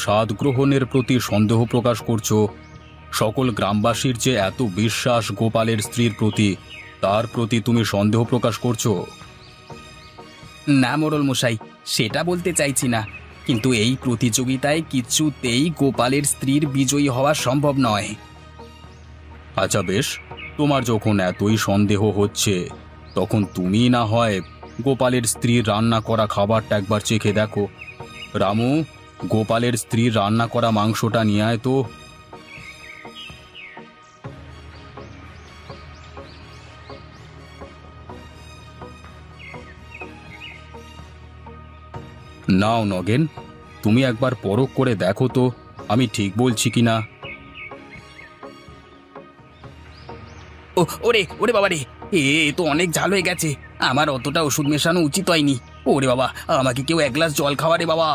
স্বাদ গ্রহণের প্রতি সন্দেহ প্রকাশ করছো। সকল গ্রামবাসীর যে এত বিশ্বাস গোপালের স্ত্রীর প্রতি, তার প্রতি তুমি সন্দেহ প্রকাশ করছো? না মোড়ল মশাই, সেটা বলতে চাইছি না, কিন্তু এই প্রতিযোগিতায় কিছুতেই গোপালের স্ত্রীর বিজয়ী হওয়া সম্ভব নয়। আচ্ছা বেশ, তোমার যখন এতই সন্দেহ হচ্ছে, তখন তুমি না হয় গোপালের স্ত্রীর রান্না করা খাবারটা একবার চেখে দেখো। রামু, গোপালের স্ত্রীর রান্না করা মাংসটা নিয়ে আয় তো। নাও নগেন, তুমি একবার পরখ করে দেখো তো আমি ঠিক বলছি কিনা। ওরে ওরে বাবা রে, এ তো অনেক ঝাল হয়ে গেছে। আমার অতটা ওষুধ মেশানো উচিত হয়নি। ওরে বাবা, আমাকে কেউ এক গ্লাস জল খাওয়া রে বাবা।